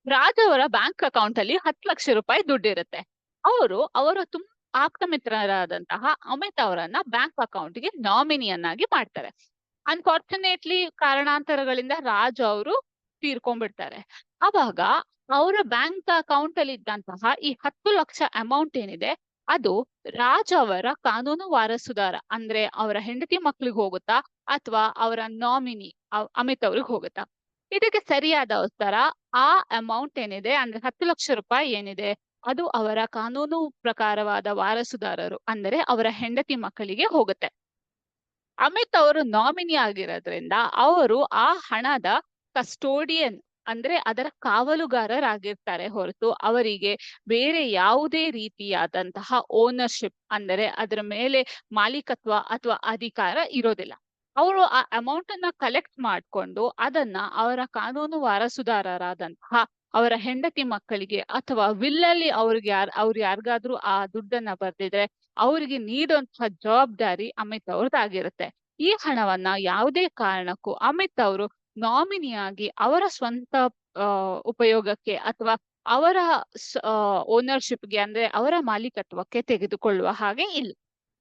ರಾಜ್ ಅವರ bank account ಅಲ್ಲಿ 10 ಲಕ್ಷ ರೂಪಾಯಿ ದುಡ್ಡಿರುತ್ತೆ. ಅವರು ಅವರ ತುಂಬಾ ಆಪ್ತ ಮಿತ್ರರಾದಂತಹ ಅಮಿತ್ ಅವರನ್ನ ಬ್ಯಾಂಕ್ ಅಕೌಂಟ್ಗೆ ನಾಮಿನಿಯನ್ನಾಗಿ ಮಾಡ್ತಾರೆ. ಅನ್ಫಾರ್ಚುನೇಟ್ಲಿ ಕಾರಣಾಂತರಗಳಿಂದ ರಾಜ್ ಅವರು ತೀರ್ಕೊಂಡ್ಬಿಡ್ತಾರೆ. ಅವಾಗ ಅವರ ಬ್ಯಾಂಕ್ ಅಕೌಂಟ್ ಅಲ್ಲಿ ಇದ್ದಂತಹ ಈ 10 ಲಕ್ಷ ಅಮೌಂಟ್ ಏನಿದೆ ಅದು ರಾಜ್ ಅವರ ಕಾನೂನು ವಾರಸುದಾರ ಅಂದ್ರೆ ಅವರ ಹೆಂಡತಿ ಮಕ್ಳಿಗೆ ಹೋಗುತ್ತಾ ಅಥವಾ ಅವರ ನಾಮಿನಿ ಅಮಿತ್ ಅವ್ರಿಗೆ ಹೋಗುತ್ತಾ? ಇದಕ್ಕೆ ಸರಿಯಾದ ಉತ್ತರ ಆ ಅಮೌಂಟ್ ಏನಿದೆ ಅಂದ್ರೆ 10 ಲಕ್ಷ ರೂಪಾಯಿ ಏನಿದೆ ಅದು ಅವರ ಕಾನೂನು ಪ್ರಕಾರವಾದ ವಾರಸುದಾರರು ಅಂದರೆ ಅವರ ಹೆಂಡತಿ ಮಕ್ಕಳಿಗೆ ಹೋಗುತ್ತೆ. ಅಮಿತ್ ಅವರು ನಾಮಿನಿ ಆಗಿರೋದ್ರಿಂದ ಅವರು ಆ ಹಣದ ಕಸ್ಟೋಡಿಯನ್ ಅಂದ್ರೆ ಅದರ ಕಾವಲುಗಾರರಾಗಿರ್ತಾರೆ ಹೊರತು ಅವರಿಗೆ ಬೇರೆ ಯಾವುದೇ ರೀತಿಯಾದಂತಹ ಓನರ್ಶಿಪ್ ಅಂದರೆ ಅದರ ಮೇಲೆ ಮಾಲೀಕತ್ವ ಅಥವಾ ಅಧಿಕಾರ ಇರೋದಿಲ್ಲ. ಅವರು ಆ ಅಮೌಂಟ್ ಅನ್ನ ಕಲೆಕ್ಟ್ ಮಾಡಿಕೊಂಡು ಅದನ್ನ ಅವರ ಕಾನೂನು ವಾರಸುದಾರರಾದಂತಹ ಅವರ ಹೆಂಡತಿ ಮಕ್ಕಳಿಗೆ ಅಥವಾ ವಿಲ್ಲಲ್ಲಿ ಅವ್ರು ಯಾರಿಗಾದ್ರೂ ಆ ದುಡ್ಡನ್ನ ಬರ್ದಿದ್ರೆ ಅವರಿಗೆ ನೀಡುವಂತಹ ಜವಾಬ್ದಾರಿ ಅಮಿತ್ ಅವ್ರದ್ದಾಗಿರುತ್ತೆ. ಈ ಹಣವನ್ನ ಯಾವುದೇ ಕಾರಣಕ್ಕೂ ಅಮಿತ್ ಅವರು ನಾಮಿನಿಯಾಗಿ ಅವರ ಸ್ವಂತ ಉಪಯೋಗಕ್ಕೆ ಅಥವಾ ಅವರ ಓನರ್ಶಿಪ್ಗೆ ಅಂದ್ರೆ ಅವರ ಮಾಲೀಕತ್ವಕ್ಕೆ ತೆಗೆದುಕೊಳ್ಳುವ ಹಾಗೆ ಇಲ್ಲ.